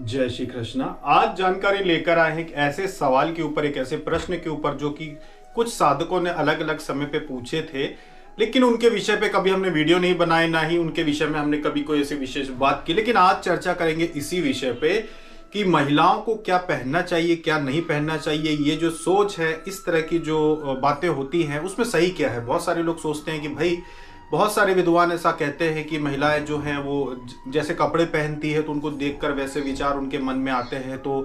जय श्री कृष्णा। आज जानकारी लेकर आए हैं एक ऐसे सवाल के ऊपर, एक ऐसे प्रश्न के ऊपर जो कि कुछ साधकों ने अलग अलग समय पे पूछे थे, लेकिन उनके विषय पे कभी हमने वीडियो नहीं बनाए, ना ही उनके विषय में हमने कभी कोई ऐसी विशेष बात की। लेकिन आज चर्चा करेंगे इसी विषय पे कि महिलाओं को क्या पहनना चाहिए, क्या नहीं पहनना चाहिए। ये जो सोच है, इस तरह की जो बातें होती हैं, उसमें सही क्या है। बहुत सारे लोग सोचते हैं कि भाई, बहुत सारे विद्वान ऐसा कहते हैं कि महिलाएं जो हैं वो जैसे कपड़े पहनती है तो उनको देखकर वैसे विचार उनके मन में आते हैं, तो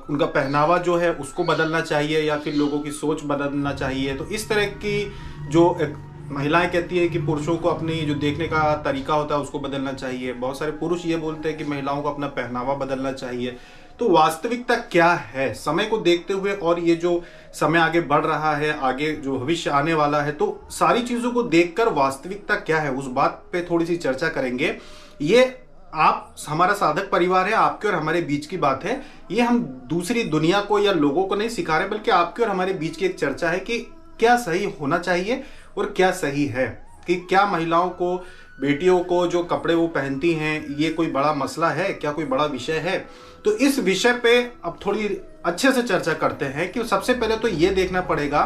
उनका पहनावा जो है उसको बदलना चाहिए या फिर लोगों की सोच बदलना चाहिए। तो इस तरह की जो एक महिलाएं कहती है कि पुरुषों को अपनी जो देखने का तरीका होता है उसको बदलना चाहिए। बहुत सारे पुरुष ये बोलते हैं कि महिलाओं को अपना पहनावा बदलना चाहिए। तो वास्तविकता क्या है समय को देखते हुए, और ये जो समय आगे बढ़ रहा है, आगे जो भविष्य आने वाला है, तो सारी चीजों को देखकर वास्तविकता क्या है उस बात पे थोड़ी सी चर्चा करेंगे। ये आप हमारा साधक परिवार है, आपके और हमारे बीच की बात है। ये हम दूसरी दुनिया को या लोगों को नहीं सिखा रहे, बल्कि आपके और हमारे बीच की एक चर्चा है कि क्या सही होना चाहिए और क्या सही है। कि क्या महिलाओं को, बेटियों को जो कपड़े वो पहनती हैं, ये कोई बड़ा मसला है, क्या कोई बड़ा विषय है। तो इस विषय पे अब थोड़ी अच्छे से चर्चा करते हैं कि सबसे पहले तो ये देखना पड़ेगा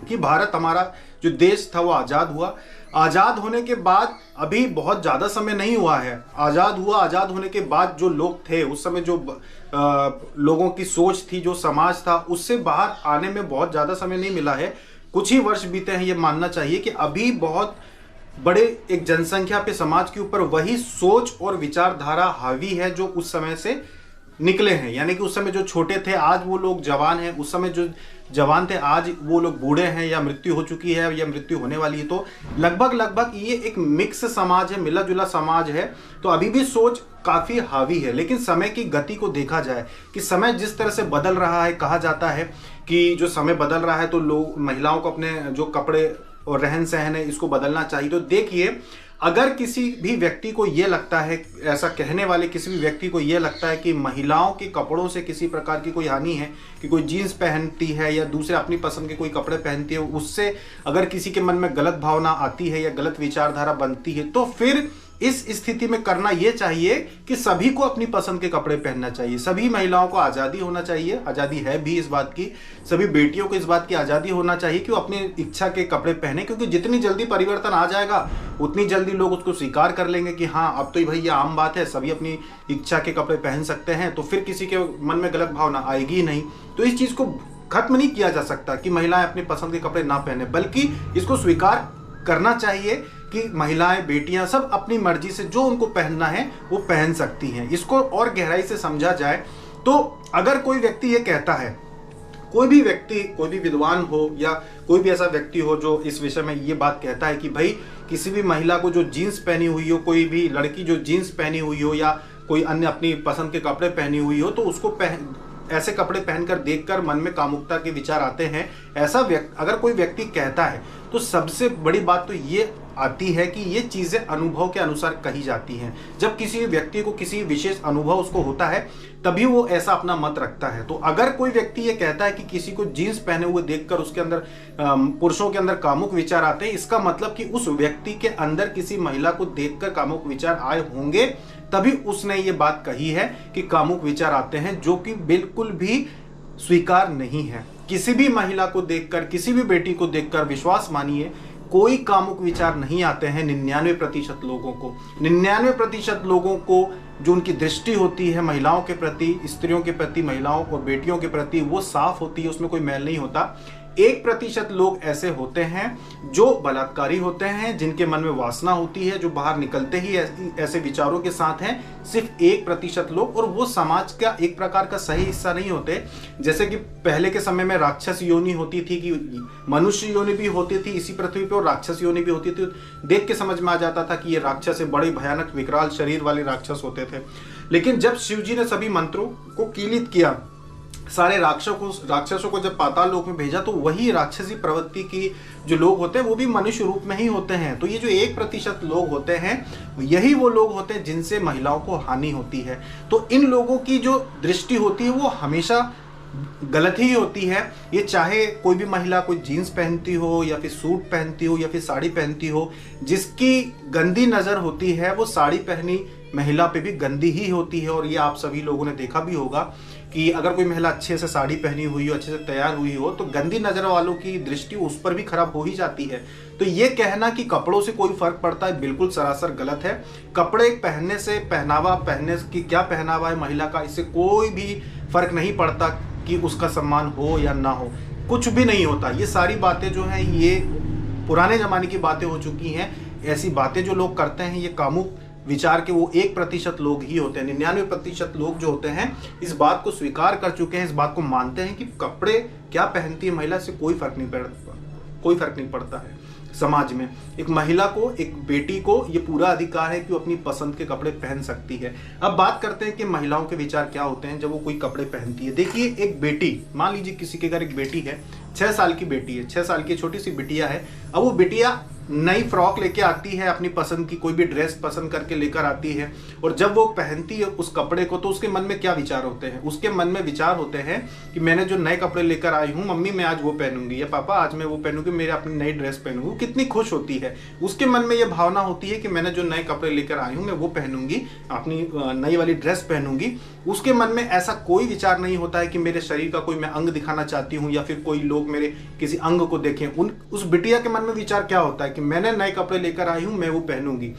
कि भारत हमारा जो देश था वो आज़ाद हुआ। आज़ाद होने के बाद अभी बहुत ज़्यादा समय नहीं हुआ है। आज़ाद हुआ, आज़ाद होने के बाद जो लोग थे उस समय, जो लोगों की सोच थी, जो समाज था, उससे बाहर आने में बहुत ज़्यादा समय नहीं मिला है। कुछ ही वर्ष बीते हैं। ये मानना चाहिए कि अभी बहुत बड़े एक जनसंख्या पे समाज के ऊपर वही सोच और विचारधारा हावी है जो उस समय से निकले हैं। यानी कि उस समय जो छोटे थे आज वो लोग जवान हैं, उस समय जो जवान थे आज वो लोग बूढ़े हैं, या मृत्यु हो चुकी है या मृत्यु होने वाली है। तो लगभग ये एक मिक्स समाज है, मिला जुला समाज है। तो अभी भी सोच काफी हावी है। लेकिन समय की गति को देखा जाए कि समय जिस तरह से बदल रहा है, कहा जाता है कि जो समय बदल रहा है तो लोग, महिलाओं को अपने जो कपड़े और रहन सहन है इसको बदलना चाहिए। तो देखिए, अगर किसी भी व्यक्ति को यह लगता है, ऐसा कहने वाले किसी भी व्यक्ति को यह लगता है कि महिलाओं के कपड़ों से किसी प्रकार की कोई हानि है, कि कोई जीन्स पहनती है या दूसरे अपनी पसंद के कोई कपड़े पहनती है, उससे अगर किसी के मन में गलत भावना आती है या गलत विचारधारा बनती है, तो फिर इस स्थिति में करना यह चाहिए कि सभी को अपनी पसंद के कपड़े पहनना चाहिए। सभी महिलाओं को आज़ादी होना चाहिए, आज़ादी है भी इस बात की। सभी बेटियों को इस बात की आज़ादी होना चाहिए कि वो अपनी इच्छा के कपड़े पहने, क्योंकि जितनी जल्दी परिवर्तन आ जाएगा उतनी जल्दी लोग उसको स्वीकार कर लेंगे कि हाँ, अब तो भाई ये आम बात है, सभी अपनी इच्छा के कपड़े पहन सकते हैं। तो फिर किसी के मन में गलत भावना आएगी ही नहीं। तो इस चीज़ को खत्म नहीं किया जा सकता कि महिलाएं अपनी पसंद के कपड़े ना पहने, बल्कि इसको स्वीकार करना चाहिए कि महिलाएं, बेटियां सब अपनी मर्जी से जो उनको पहनना है वो पहन सकती हैं। इसको और गहराई से समझा जाए तो अगर कोई व्यक्ति ये कहता है, कोई भी व्यक्ति, कोई भी विद्वान हो या कोई भी ऐसा व्यक्ति हो जो इस विषय में ये बात कहता है कि भाई किसी भी महिला को जो जीन्स पहनी हुई हो, कोई भी लड़की जो जीन्स पहनी हुई हो या कोई अन्य अपनी पसंद के कपड़े पहनी हुई हो, तो उसको ऐसे कपड़े पहनकर देखकर मन में कामुकता के विचार आते हैं, ऐसा अगर कोई व्यक्ति कहता है, तो सबसे बड़ी बात तो ये आती है कि ये चीजें अनुभव के अनुसार कही जाती हैं। जब किसी व्यक्ति को किसी विशेष अनुभव उसको होता है तभी वो ऐसा अपना मत रखता है। तो अगर कोई व्यक्ति ये कहता है कि किसी को जीन्स पहने हुए देखकर उसके अंदर, पुरुषों के अंदर कामुक विचार आते हैं, इसका मतलब कि उस व्यक्ति के अंदर किसी महिला को देखकर कामुक विचार आए होंगे, तभी उसने ये बात कही है कि कामुक विचार आते हैं, जो कि बिल्कुल भी स्वीकार नहीं है। किसी भी महिला को देखकर, किसी भी बेटी को देखकर विश्वास मानिए कोई कामुक विचार नहीं आते हैं। 99% लोगों को, 99% लोगों को जो उनकी दृष्टि होती है महिलाओं के प्रति, स्त्रियों के प्रति, महिलाओं और बेटियों के प्रति, वो साफ होती है, उसमें कोई मैल नहीं होता। 1% लोग ऐसे होते हैं जो बलात्कारी होते हैं, जिनके मन में वासना होती है, जो बाहर निकलते ही ऐसे विचारों के साथ हैं। सिर्फ 1% लोग, और वो समाज का एक प्रकार का सही हिस्सा नहीं होते। जैसे कि पहले के समय में राक्षस योनि होती थी, कि मनुष्य योनि भी होती थी इसी पृथ्वी पे और राक्षस योनि भी होती थी। देख के समझ में आ जाता था कि ये राक्षस है, बड़े भयानक विकराल शरीर वाले राक्षस होते थे। लेकिन जब शिव जी ने सभी मंत्रों को कीलित किया, सारे राक्षसों को जब पाताल लोक में भेजा, तो वही राक्षसी प्रवृत्ति की जो लोग होते हैं वो भी मनुष्य रूप में ही होते हैं। तो ये जो 1% लोग होते हैं, यही वो लोग होते हैं जिनसे महिलाओं को हानि होती है। तो इन लोगों की जो दृष्टि होती है वो हमेशा गलत ही होती है। ये चाहे कोई भी महिला कोई जीन्स पहनती हो या फिर सूट पहनती हो या फिर साड़ी पहनती हो, जिसकी गंदी नजर होती है वो साड़ी पहनी महिला पे भी गंदी ही होती है। और ये आप सभी लोगों ने देखा भी होगा कि अगर कोई महिला अच्छे से साड़ी पहनी हुई हो, अच्छे से तैयार हुई हो, तो गंदी नजर वालों की दृष्टि उस पर भी खराब हो ही जाती है। तो ये कहना कि कपड़ों से कोई फर्क पड़ता है, बिल्कुल सरासर गलत है। कपड़े पहनने से, पहनावा पहनने की क्या पहनावा है महिला का, इससे कोई भी फर्क नहीं पड़ता कि उसका सम्मान हो या ना हो, कुछ भी नहीं होता। ये सारी बातें जो हैं ये पुराने जमाने की बातें हो चुकी हैं। ऐसी बातें जो लोग करते हैं ये कामुक विचार के वो 1% लोग ही होते हैं। 99% लोग जो होते हैं इस बात को स्वीकार कर चुके हैं, इस बात को मानते हैं कि कपड़े क्या पहनती है महिला से कोई फर्क नहीं पड़ता है। समाज में एक महिला को, एक बेटी को ये पूरा अधिकार है कि वो अपनी पसंद के कपड़े पहन सकती है। अब बात करते हैं कि महिलाओं के विचार क्या होते हैं जब वो कोई कपड़े पहनती है। देखिए, एक बेटी, मान लीजिए किसी के घर एक बेटी है, 6 साल की बेटी है, 6 साल की छोटी सी बिटिया है। अब वो बिटिया नई फ्रॉक लेके आती है, अपनी पसंद की कोई भी ड्रेस पसंद करके लेकर आती है, और जब वो पहनती है उस कपड़े को तो उसके मन में क्या विचार होते हैं? उसके मन में विचार होते हैं कि मैंने जो नए कपड़े लेकर आई हूँ, मम्मी मैं आज वो पहनूंगी, या पापा आज मैं वो पहनूंगी, मेरे अपनी नई ड्रेस पहनूंगी। कितनी खुश होती है, उसके मन में ये भावना होती है कि मैंने जो नए कपड़े लेकर आई हूँ मैं वो पहनूंगी, अपनी नई वाली ड्रेस पहनूंगी। उसके मन में ऐसा कोई विचार नहीं होता है कि मेरे शरीर का कोई मैं अंग दिखाना चाहती हूँ या फिर कोई लोग मेरे किसी अंग को देखें। उस बिटिया के मन में विचार क्या होता है कि मैंने नए कपड़े लेकर आई हूं, मैं वो पहनूंगी।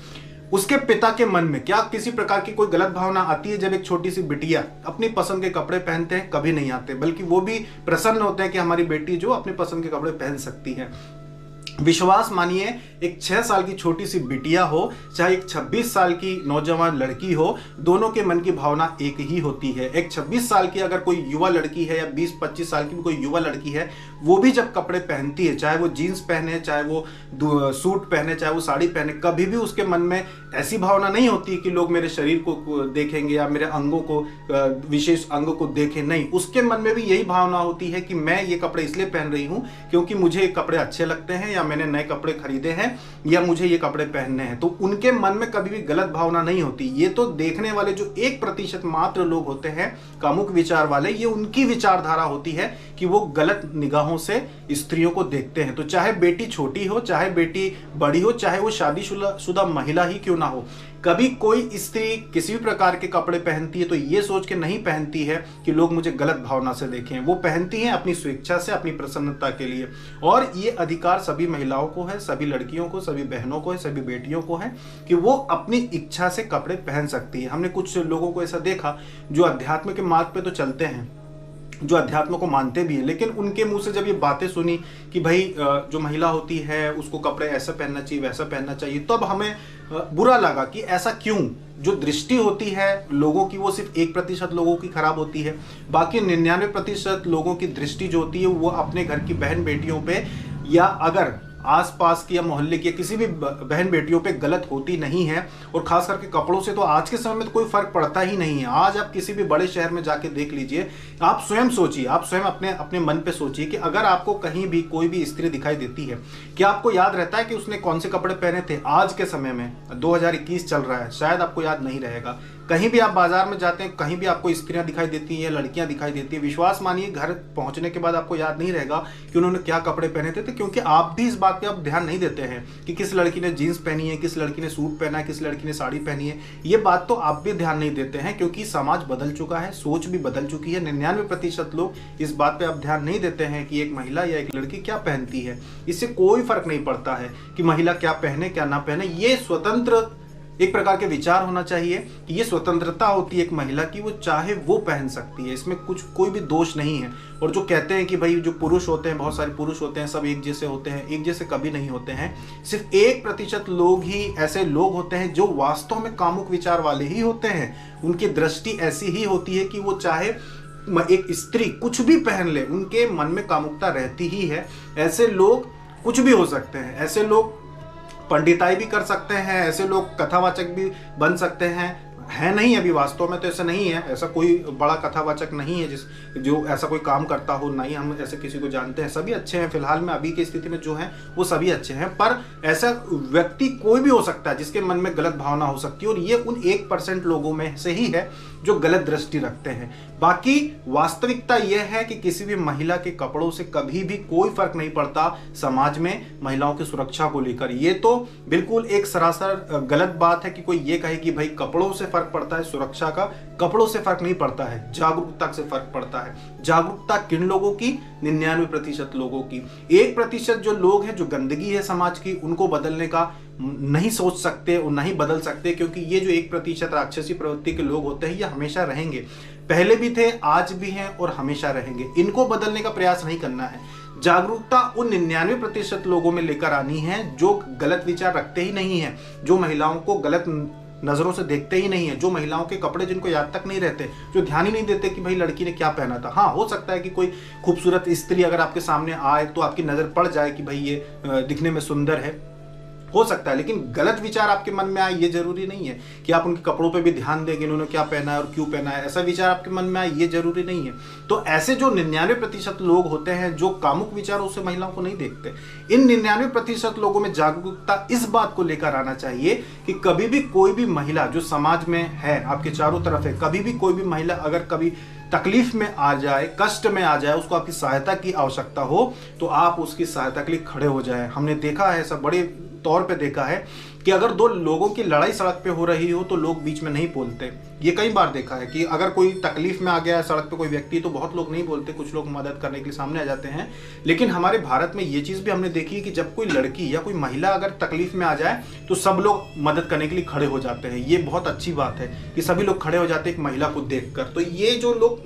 उसके पिता के मन में क्या किसी प्रकार की कोई गलत भावना आती है जब एक छोटी सी बिटिया अपनी पसंद के कपड़े पहनते हैं? कभी नहीं आते, बल्कि वो भी प्रसन्न होते हैं कि हमारी बेटी जो अपनी पसंद के कपड़े पहन सकती है। विश्वास मानिए, एक 6 साल की छोटी सी बिटिया हो चाहे एक 26 साल की नौजवान लड़की हो, दोनों के मन की भावना एक ही होती है। एक 26 साल की अगर कोई युवा लड़की है या 20-25 साल की भी कोई युवा लड़की है, वो भी जब कपड़े पहनती है, चाहे वो जीन्स पहने, चाहे वो सूट पहने, चाहे वो साड़ी पहने, कभी भी उसके मन में ऐसी भावना नहीं होती कि लोग मेरे शरीर को देखेंगे या मेरे अंगों को, विशेष अंग को देखें। नहीं, उसके मन में भी यही भावना होती है कि मैं ये कपड़े इसलिए पहन रही हूँ क्योंकि मुझे ये कपड़े अच्छे लगते हैं, या मैंने नए कपड़े खरीदे हैं, या मुझे ये कपड़े पहनने हैं। तो उनके मन में कभी भी गलत भावना नहीं होती। ये तो देखने वाले जो 1% मात्र लोग होते हैं कामुक विचार वाले, ये उनकी विचारधारा होती है कि वो गलत निगाहों से स्त्रियों को देखते हैं। तो चाहे बेटी छोटी हो, चाहे बेटी बड़ी हो, चाहे वो शादीशुदा महिला ही क्यों ना हो, कभी कोई स्त्री किसी भी प्रकार के कपड़े पहनती है तो ये सोच के नहीं पहनती है कि लोग मुझे गलत भावना से देखें। वो पहनती हैं अपनी स्वेच्छा से, अपनी प्रसन्नता के लिए। और ये अधिकार सभी महिलाओं को है, सभी लड़कियों को, सभी बहनों को है, सभी बेटियों को है कि वो अपनी इच्छा से कपड़े पहन सकती है। हमने कुछ लोगों को ऐसा देखा जो अध्यात्म के मार्ग पे तो चलते हैं, जो अध्यात्म को मानते भी हैं, लेकिन उनके मुंह से जब ये बातें सुनी कि भाई जो महिला होती है उसको कपड़े ऐसा पहनना चाहिए, वैसा पहनना चाहिए, तब हमें बुरा लगा कि ऐसा क्यों। जो दृष्टि होती है लोगों की वो सिर्फ 1% लोगों की खराब होती है, बाकी 99% लोगों की दृष्टि जो होती है वो अपने घर की बहन बेटियों पे, या अगर आसपास की या मोहल्ले की किसी भी बहन बेटियों पे गलत होती नहीं है। और खास करके कपड़ों से तो आज के समय में तो कोई फर्क पड़ता ही नहीं है। आज आप किसी भी बड़े शहर में जाके देख लीजिए, आप स्वयं सोचिए, आप स्वयं अपने मन पे सोचिए कि अगर आपको कहीं भी कोई भी स्त्री दिखाई देती है, क्या आपको याद रहता है कि उसने कौन से कपड़े पहने थे? आज के समय में 2021 चल रहा है, शायद आपको याद नहीं रहेगा। कहीं भी आप बाजार में जाते हैं, कहीं भी आपको स्त्रियां दिखाई देती हैं, लड़कियां दिखाई देती हैं, विश्वास मानिए घर पहुंचने के बाद आपको याद नहीं रहेगा कि उन्होंने क्या कपड़े पहने थे, क्योंकि आप भी इस बात पे आप ध्यान नहीं देते हैं कि किस लड़की ने जीन्स पहनी है, किस लड़की ने सूट पहना है, किस लड़की ने साड़ी पहनी है। ये बात तो आप भी ध्यान नहीं देते हैं क्योंकि समाज बदल चुका है, सोच भी बदल चुकी है। 99% लोग इस बात पे आप ध्यान नहीं देते हैं कि एक महिला या एक लड़की क्या पहनती है। इससे कोई फर्क नहीं पड़ता है कि महिला क्या पहने क्या ना पहने। ये स्वतंत्र एक प्रकार के विचार होना चाहिए कि ये स्वतंत्रता होती है एक महिला की, वो चाहे वो पहन सकती है, इसमें कोई भी दोष नहीं है। और जो कहते हैं कि भाई जो पुरुष होते हैं, बहुत सारे पुरुष होते हैं, सब एक जैसे होते हैं, एक जैसे कभी नहीं होते हैं। सिर्फ 1% लोग ही ऐसे लोग होते हैं जो वास्तव में कामुक विचार वाले ही होते हैं। उनकी दृष्टि ऐसी ही होती है कि वो चाहे एक स्त्री कुछ भी पहन ले, उनके मन में कामुकता रहती ही है। ऐसे लोग कुछ भी हो सकते हैं, ऐसे लोग पंडिताई भी कर सकते हैं, ऐसे लोग कथावाचक भी बन सकते हैं, है नहीं, अभी वास्तव में तो ऐसा नहीं है, ऐसा कोई बड़ा कथावाचक नहीं है जो ऐसा कोई काम करता हो, नहीं हम ऐसे किसी को जानते हैं। सभी अच्छे हैं फिलहाल में, अभी की स्थिति में जो हैं वो सभी अच्छे हैं, पर ऐसा व्यक्ति कोई भी हो सकता है जिसके मन में गलत भावना हो सकती है, और ये उन 1% लोगों में से ही है जो गलत दृष्टि रखते हैं। बाकी वास्तविकता यह है कि किसी भी महिला के कपड़ों से कभी भी कोई फर्क नहीं पड़ता समाज में महिलाओं की सुरक्षा को लेकर। ये तो बिल्कुल एक सरासर गलत बात है कि कोई ये कहे कि भाई कपड़ों से फर्क पड़ता है सुरक्षा का। कपड़ों से फर्क नहीं पड़ता है, जागरूकता से फर्क पड़ता है। जागरूकता किन लोगों की? 99% लोगों की। 1% जो लोग हैं, जो गंदगी है समाज की, उनको बदलने का नहीं सोच सकते और नहीं बदल सकते, क्योंकि ये जो 1% राक्षसी प्रवृत्ति के लोग होते हैं ये हमेशा रहेंगे, पहले भी थे, आज भी हैं और हमेशा रहेंगे। इनको बदलने का प्रयास नहीं करना है। जागरूकता उन 99% लोगों में लेकर आनी है जो गलत विचार रखते ही नहीं है, जो महिलाओं को गलत नजरों से देखते ही नहीं है, जो महिलाओं के कपड़े जिनको याद तक नहीं रहते, जो ध्यान ही नहीं देते कि भाई लड़की ने क्या पहना था। हाँ, हो सकता है कि कोई खूबसूरत स्त्री अगर आपके सामने आए तो आपकी नजर पड़ जाए कि भाई ये दिखने में सुंदर है, हो सकता है, लेकिन गलत विचार आपके मन में आए ये जरूरी नहीं है कि आप उनके कपड़ों पे भी ध्यान दें कि उन्होंने क्या पहना है और क्यों पहना है। ऐसा विचार आपके मन में आए ये जरूरी नहीं है। तो ऐसे जो 99% लोग होते हैं जो कामुक विचारों से महिलाओं को नहीं देखते, इन 99% लोगों में जागरूकता इस बात को लेकर आना चाहिए कि कभी भी कोई भी महिला जो समाज में है, आपके चारों तरफ है, कभी भी कोई भी महिला अगर कभी तकलीफ में आ जाए, कष्ट में आ जाए, उसको आपकी सहायता की आवश्यकता हो, तो आप उसकी सहायता के लिए खड़े हो जाए। हमने देखा है, ऐसा बड़े तौर पे देखा है कि अगर दो लोगों की लड़ाई सड़क पे हो रही हो तो लोग बीच में नहीं बोलते। ये कई बार देखा है कि अगर कोई तकलीफ में आ गया है सड़क पे कोई व्यक्ति, तो बहुत लोग नहीं बोलते, कुछ लोग मदद करने के लिए सामने आ जाते हैं। लेकिन हमारे भारत में ये चीज भी हमने देखी है कि जब कोई लड़की या कोई महिला अगर तकलीफ में आ जाए तो सब लोग मदद करने के लिए खड़े हो जाते हैं। ये बहुत अच्छी बात है कि सभी लोग खड़े हो जाते हैं एक महिला को देखकर। तो ये जो लोग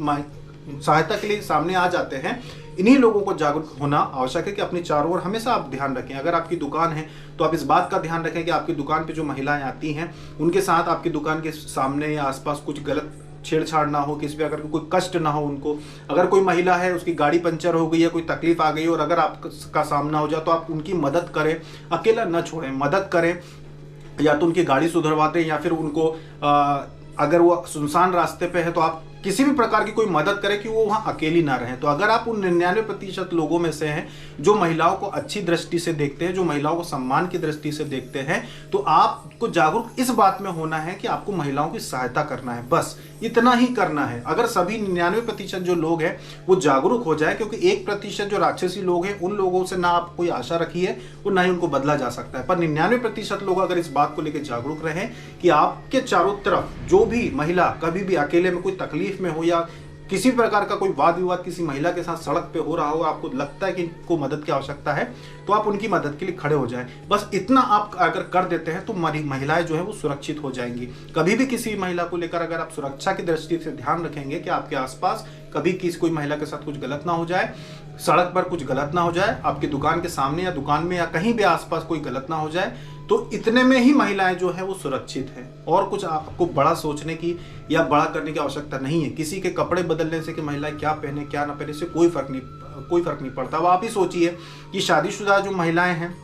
सहायता के लिए सामने आ जाते हैं, इन्हीं लोगों को जागरूक होना आवश्यक है कि अपने चारों ओर हमेशा आप ध्यान रखें। अगर आपकी दुकान है तो आप इस बात का ध्यान रखें कि आपकी दुकान पे जो महिलाएं आती हैं उनके साथ आपकी दुकान के सामने या आसपास कुछ गलत छेड़छाड़ ना हो, किसी भी अगर कोई कष्ट ना हो उनको। अगर कोई महिला है, उसकी गाड़ी पंचर हो गई है, कोई तकलीफ आ गई और अगर आपका सामना हो जाए तो आप उनकी मदद करें, अकेला न छोड़ें, मदद करें। या तो उनकी गाड़ी सुधरवा दें या फिर उनको अगर वो सुनसान रास्ते पे है तो आप किसी भी प्रकार की कोई मदद करें कि वो वहां अकेली ना रहें। तो अगर आप उन 99% लोगों में से हैं जो महिलाओं को अच्छी दृष्टि से देखते हैं, जो महिलाओं को सम्मान की दृष्टि से देखते हैं, तो आपको जागरूक इस बात में होना है कि आपको महिलाओं की सहायता करना है, बस इतना ही करना है। अगर सभी 99% जो लोग हैं वो जागरूक हो जाए, क्योंकि 1% जो राक्षसी लोग हैं उन लोगों से ना आप कोई आशा रखिए और ना ही उनको बदला जा सकता है। पर 99% लोग अगर इस बात को लेकर जागरूक रहें कि आपके चारों तरफ जो भी महिला कभी भी अकेले में कोई तकलीफ में हो या किसी प्रकार का कोई वाद विवाद किसी महिला के साथ सड़क पे हो रहा हो, आपको लगता है कि इनको मदद की आवश्यकता है, तो आप उनकी मदद के लिए खड़े हो जाएं। बस इतना आप अगर कर देते हैं तो महिलाएं जो है वो सुरक्षित हो जाएंगी। कभी भी किसी महिला को लेकर अगर आप सुरक्षा की दृष्टि से ध्यान रखेंगे कि आपके आसपास कभी किसी कोई महिला के साथ कुछ गलत ना हो जाए, सड़क पर कुछ गलत ना हो जाए, आपकी दुकान के सामने या दुकान में या कहीं भी आसपास कोई गलत ना हो जाए, तो इतने में ही महिलाएं जो है वो सुरक्षित है। और कुछ आपको बड़ा सोचने की या बड़ा करने की आवश्यकता नहीं है। किसी के कपड़े बदलने से कि महिलाएं क्या पहने क्या ना पहने से कोई फर्क नहीं पड़ता। अब आप ही सोचिए कि शादीशुदा जो महिलाएं हैं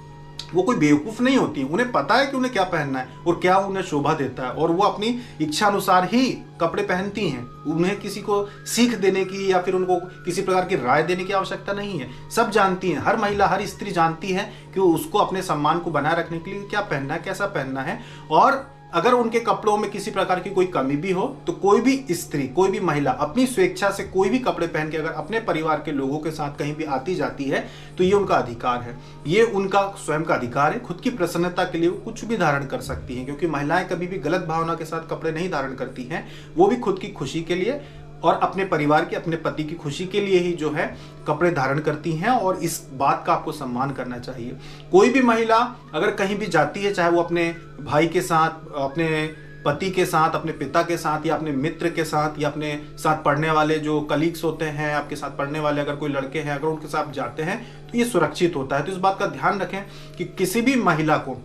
वो कोई बेवकूफ नहीं होती, उन्हें पता है कि उन्हें क्या पहनना है और क्या उन्हें शोभा देता है, और वो अपनी इच्छा अनुसार ही कपड़े पहनती हैं। उन्हें किसी को सीख देने की या फिर उनको किसी प्रकार की राय देने की आवश्यकता नहीं है। सब जानती हैं, हर महिला हर स्त्री जानती है कि उसको अपने सम्मान को बनाए रखने के लिए क्या पहनना है, कैसा पहनना है। और अगर उनके कपड़ों में किसी प्रकार की कोई कमी भी हो तो कोई भी स्त्री, कोई भी महिला अपनी स्वेच्छा से कोई भी कपड़े पहन के अगर अपने परिवार के लोगों के साथ कहीं भी आती जाती है तो ये उनका अधिकार है, ये उनका स्वयं का अधिकार है। खुद की प्रसन्नता के लिए वो कुछ भी धारण कर सकती हैं, क्योंकि महिलाएं कभी भी गलत भावना के साथ कपड़े नहीं धारण करती हैं। वो भी खुद की खुशी के लिए और अपने परिवार की, अपने पति की खुशी के लिए ही जो है कपड़े धारण करती हैं, और इस बात का आपको सम्मान करना चाहिए। कोई भी महिला अगर कहीं भी जाती है, चाहे वो अपने भाई के साथ, अपने पति के साथ, अपने पिता के साथ या अपने मित्र के साथ या अपने साथ पढ़ने वाले जो कलीग्स होते हैं, आपके साथ पढ़ने वाले अगर कोई लड़के हैं, अगर उनके साथ जाते हैं तो ये सुरक्षित होता है। तो इस बात का ध्यान रखें कि किसी भी महिला को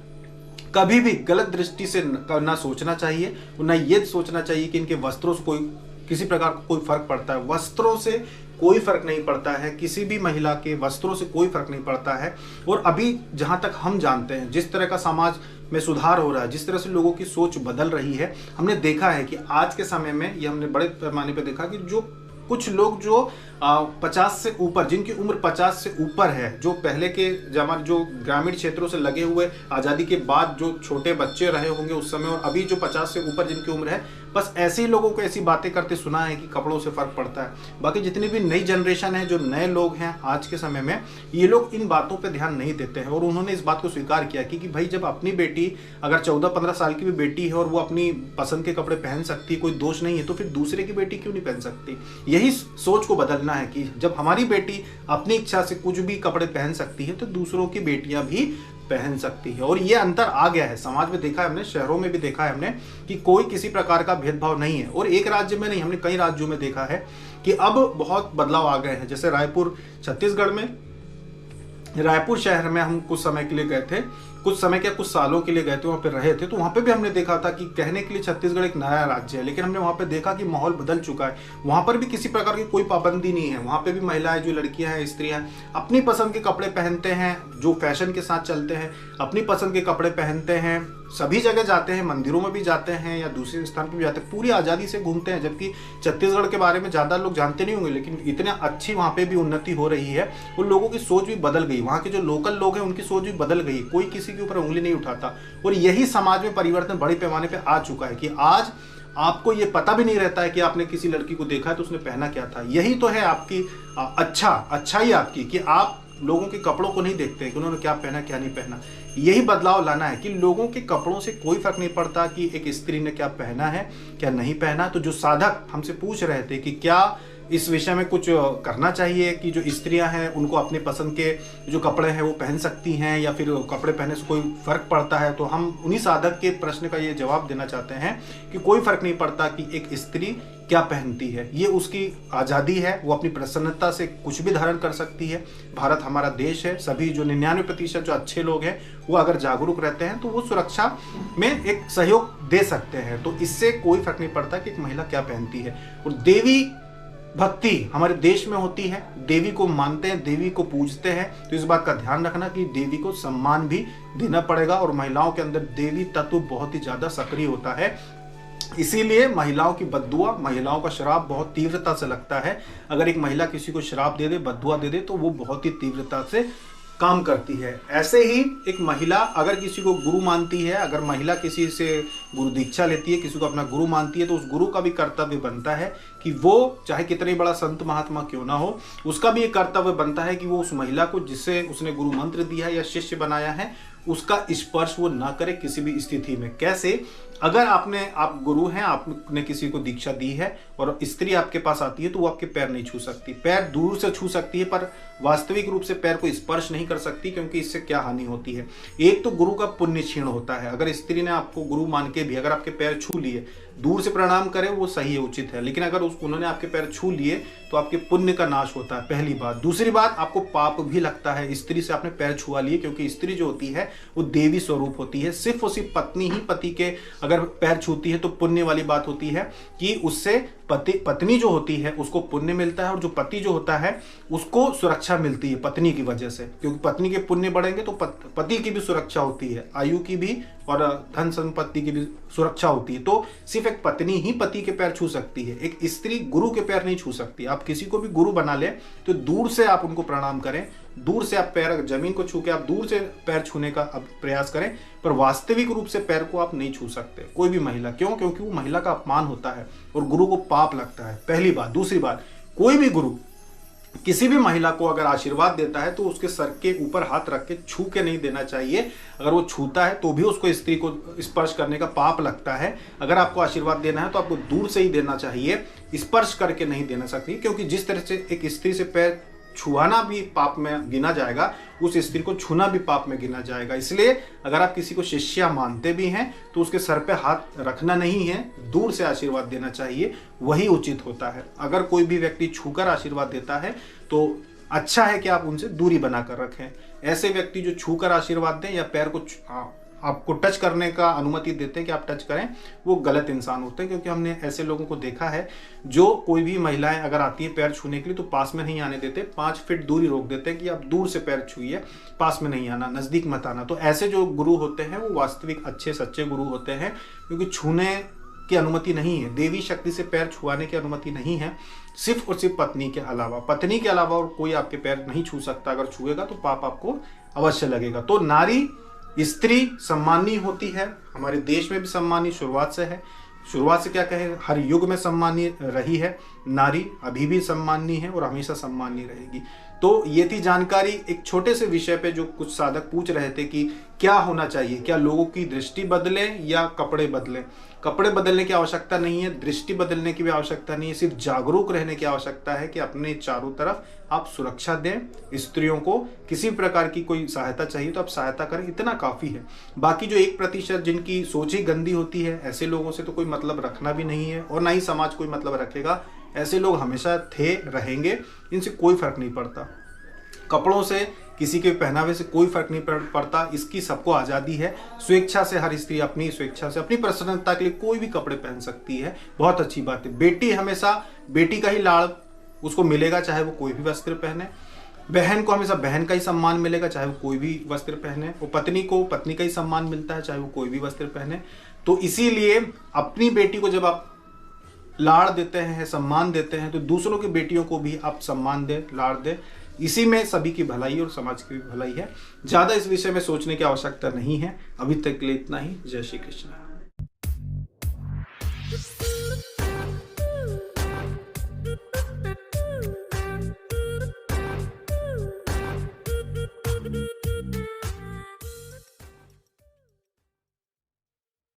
कभी भी गलत दृष्टि से ना सोचना चाहिए और ना ये सोचना चाहिए कि इनके वस्त्रों से कोई किसी प्रकार का कोई फर्क पड़ता है। वस्त्रों से कोई फर्क नहीं पड़ता है, किसी भी महिला के वस्त्रों से कोई फर्क नहीं पड़ता है। और अभी जहां तक हम जानते हैं, जिस तरह का समाज में सुधार हो रहा है, जिस तरह से लोगों की सोच बदल रही है, हमने देखा है कि आज के समय में ये हमने बड़े पैमाने पर देखा कि जो कुछ लोग जो 50 से ऊपर, जिनकी उम्र 50 से ऊपर है, जो पहले के जमाने जो ग्रामीण क्षेत्रों से लगे हुए, आज़ादी के बाद जो छोटे बच्चे रहे होंगे उस समय, और अभी जो 50 से ऊपर जिनकी उम्र है, बस ऐसे ही लोगों को ऐसी बातें करते सुना है कि कपड़ों से फर्क पड़ता है। बाकी जितनी भी नई जनरेशन है, जो नए लोग हैं आज के समय में, ये लोग इन बातों पर ध्यान नहीं देते हैं। और उन्होंने इस बात को स्वीकार किया कि भाई जब अपनी बेटी अगर 14-15 साल की भी बेटी है और वो अपनी पसंद के कपड़े पहन सकती है, कोई दोष नहीं है, तो फिर दूसरे की बेटी क्यों नहीं पहन सकती। यही सोच को बदलना है कि जब हमारी बेटी अपनी इच्छा से कुछ भी कपड़े पहन सकती है तो दूसरों की बेटियां भी पहन सकती है। और ये अंतर आ गया है समाज में, देखा है हमने, शहरों में भी देखा है हमने कि कोई किसी प्रकार का भेदभाव नहीं है। और एक राज्य में नहीं, हमने कई राज्यों में देखा है कि अब बहुत बदलाव आ गए हैं। जैसे रायपुर, छत्तीसगढ़ में, रायपुर शहर में हम कुछ समय के लिए गए थे, कुछ समय क्या कुछ सालों के लिए गए थे, वहाँ पे रहे थे, तो वहाँ पे भी हमने देखा था कि कहने के लिए छत्तीसगढ़ एक नया राज्य है, लेकिन हमने वहाँ पे देखा कि माहौल बदल चुका है। वहाँ पर भी किसी प्रकार की कोई पाबंदी नहीं है। वहाँ पे भी महिलाएं, जो लड़कियां हैं, स्त्रियां अपनी पसंद के कपड़े पहनते हैं, जो फैशन के साथ चलते हैं, अपनी पसंद के कपड़े पहनते हैं, सभी जगह जाते हैं, मंदिरों में भी जाते हैं या दूसरे स्थान पर भी जाते हैं, पूरी आज़ादी से घूमते हैं। जबकि छत्तीसगढ़ के बारे में ज़्यादा लोग जानते नहीं होंगे, लेकिन इतने अच्छी वहाँ पे भी उन्नति हो रही है। उन लोगों की सोच भी बदल गई, वहाँ के जो लोकल लोग हैं उनकी सोच भी बदल गई, कोई किसी के ऊपर उंगली नहीं उठाता। और यही समाज में परिवर्तन बड़े पैमाने पे आ चुका है कि आज आपको ये पता भी नहीं रहता है कि आपने किसी लड़की को देखा है तो उसने पहना क्या था। यही तो है आपकी अच्छाई आपकी, कि आप लोगों के कपड़ों को नहीं देखते कि उन्होंने क्या पहना क्या नहीं पहना। यही बदलाव लाना है कि लोगों के कपड़ों से कोई फर्क नहीं पड़ता कि एक स्त्री ने क्या पहना है क्या नहीं पहना। तो जो साधक हमसे पूछ रहे थे कि क्या इस विषय में कुछ करना चाहिए कि जो स्त्रियां हैं उनको अपने पसंद के जो कपड़े हैं वो पहन सकती हैं या फिर कपड़े पहनने से कोई फर्क पड़ता है, तो हम उन्हीं साधक के प्रश्न का ये जवाब देना चाहते हैं कि कोई फर्क नहीं पड़ता कि एक स्त्री क्या पहनती है। ये उसकी आज़ादी है, वो अपनी प्रसन्नता से कुछ भी धारण कर सकती है। भारत हमारा देश है, सभी जो 99% जो अच्छे लोग हैं वो अगर जागरूक रहते हैं तो वो सुरक्षा में एक सहयोग दे सकते हैं। तो इससे कोई फर्क नहीं पड़ता कि एक महिला क्या पहनती है। और देवी भक्ति हमारे देश में होती है, देवी को मानते हैं, देवी को पूजते हैं, तो इस बात का ध्यान रखना कि देवी को सम्मान भी देना पड़ेगा। और महिलाओं के अंदर देवी तत्व बहुत ही ज्यादा सक्रिय होता है, इसीलिए महिलाओं की बद्दुआ, महिलाओं का श्राप बहुत तीव्रता से लगता है। अगर एक महिला किसी को श्राप दे दे, बद्दुआ दे दे, तो वो बहुत ही तीव्रता से काम करती है। ऐसे ही एक महिला अगर किसी को गुरु मानती है, अगर महिला किसी से गुरु दीक्षा लेती है, किसी को अपना गुरु मानती है, तो उस गुरु का भी कर्तव्य बनता है कि वो चाहे कितने बड़ा संत महात्मा क्यों ना हो, उसका भी एक कर्तव्य बनता है कि वो उस महिला को जिससे उसने गुरु मंत्र दिया है या शिष्य बनाया है उसका स्पर्श वो ना करे किसी भी स्थिति में। कैसे? अगर आप गुरु हैं, आपने किसी को दीक्षा दी है और स्त्री आपके पास आती है तो वो आपके पैर नहीं छू सकती, पैर दूर से छू सकती है पर वास्तविक रूप से पैर को स्पर्श नहीं कर सकती, क्योंकि इससे क्या हानि होती है। एक तो गुरु का पुण्य क्षीण होता है। अगर स्त्री ने आपको गुरु मान के भी अगर आपके पैर छू लिए, दूर से प्रणाम करे वो सही है, उचित है, लेकिन अगर उन्होंने आपके पैर छू लिए तो आपके पुण्य का नाश होता है, पहली बात। दूसरी बात, आपको पाप भी लगता है स्त्री से आपने पैर छुआ लिए, क्योंकि स्त्री जो होती है वो देवी स्वरूप होती है। सिर्फ और सिर्फ पत्नी ही पति के अगर पैर छूती है तो पुण्य वाली बात होती है कि उससे पत्नी जो होती है उसको पुण्य मिलता है, और जो पति जो होता है उसको सुरक्षा मिलती है पत्नी की वजह से, क्योंकि पत्नी के पुण्य बढ़ेंगे तो पति की भी सुरक्षा होती है, आयु की भी और धन संपत्ति की भी सुरक्षा होती है। तो सिर्फ एक पत्नी ही पति के पैर छू सकती है, एक स्त्री गुरु के पैर नहीं छू सकती। आप किसी को भी गुरु बना ले तो दूर से आप उनको प्रणाम करें, दूर से आप पैर जमीन को छू के आप दूर से पैर छूने का प्रयास करें, पर वास्तविक रूप से पैर को आप नहीं छू सकते कोई भी महिला। क्यों? क्योंकि वो महिला का अपमान होता है और गुरु को पाप लगता है, पहली बात। दूसरी बात, कोई भी गुरु किसी भी महिला को अगर आशीर्वाद देता है तो उसके सर के ऊपर हाथ रख के छू के नहीं देना चाहिए। अगर वो छूता है तो भी उसको स्त्री को स्पर्श करने का पाप लगता है। अगर आपको आशीर्वाद देना है तो आपको दूर से ही देना चाहिए, स्पर्श करके नहीं देना सकती, क्योंकि जिस तरह से एक स्त्री से पैर छुआना भी पाप में गिना जाएगा, उस स्त्री को छूना भी पाप में गिना जाएगा। इसलिए अगर आप किसी को शिष्या मानते भी हैं तो उसके सर पे हाथ रखना नहीं है, दूर से आशीर्वाद देना चाहिए, वही उचित होता है। अगर कोई भी व्यक्ति छूकर आशीर्वाद देता है तो अच्छा है कि आप उनसे दूरी बनाकर रखें। ऐसे व्यक्ति जो छूकर आशीर्वाद दें या पैर को आपको टच करने का अनुमति देते हैं कि आप टच करें, वो गलत इंसान होते हैं। क्योंकि हमने ऐसे लोगों को देखा है जो कोई भी महिलाएं अगर आती है पैर छूने के लिए तो पास में नहीं आने देते, 5 फीट दूर ही रोक देते हैं कि आप दूर से पैर छूइए, पास में नहीं आना, नजदीक मत आना। तो ऐसे जो गुरु होते हैं वो वास्तविक अच्छे सच्चे गुरु होते हैं, क्योंकि छूने की अनुमति नहीं है, देवी शक्ति से पैर छुआने की अनुमति नहीं है, सिर्फ और सिर्फ पत्नी के अलावा और कोई आपके पैर नहीं छू सकता। अगर छुएगा तो पाप आपको अवश्य लगेगा। तो नारी स्त्री सम्मानीय होती है, हमारे देश में भी सम्मानीय शुरुआत से है, शुरुआत से क्या कहें, हर युग में सम्मानीय रही है नारी, अभी भी सम्मानीय है और हमेशा सम्मानीय रहेगी। तो ये थी जानकारी एक छोटे से विषय पे जो कुछ साधक पूछ रहे थे कि क्या होना चाहिए, क्या लोगों की दृष्टि बदले या कपड़े बदले। कपड़े बदलने की आवश्यकता नहीं है, दृष्टि बदलने की भी आवश्यकता नहीं है, सिर्फ जागरूक रहने की आवश्यकता है कि अपने चारों तरफ आप सुरक्षा दें। स्त्रियों को किसी प्रकार की कोई सहायता चाहिए तो आप सहायता करें, इतना काफ़ी है। बाकी जो 1% जिनकी सोच ही गंदी होती है, ऐसे लोगों से तो कोई मतलब रखना भी नहीं है और ना ही समाज कोई मतलब रखेगा। ऐसे लोग हमेशा थे, रहेंगे, इनसे कोई फर्क नहीं पड़ता। कपड़ों से, किसी के पहनावे से कोई फर्क नहीं पड़ता, इसकी सबको आज़ादी है। स्वेच्छा से हर स्त्री अपनी स्वेच्छा से अपनी प्रसन्नता के लिए कोई भी कपड़े पहन सकती है, बहुत अच्छी बात है। बेटी हमेशा बेटी का ही लाड़ उसको मिलेगा, चाहे वो कोई भी वस्त्र पहने। बहन को हमेशा बहन का ही सम्मान मिलेगा, चाहे वो कोई भी वस्त्र पहने। और पत्नी को पत्नी का ही सम्मान मिलता है, चाहे वो कोई भी वस्त्र पहने। तो इसीलिए अपनी बेटी को जब आप लाड़ देते हैं, सम्मान देते हैं, तो दूसरों की बेटियों को भी आप सम्मान दें, लाड़ दें। इसी में सभी की भलाई और समाज की भी भलाई है। ज़्यादा इस विषय में सोचने की आवश्यकता नहीं है। अभी तक के लिए इतना ही। जय श्री कृष्ण।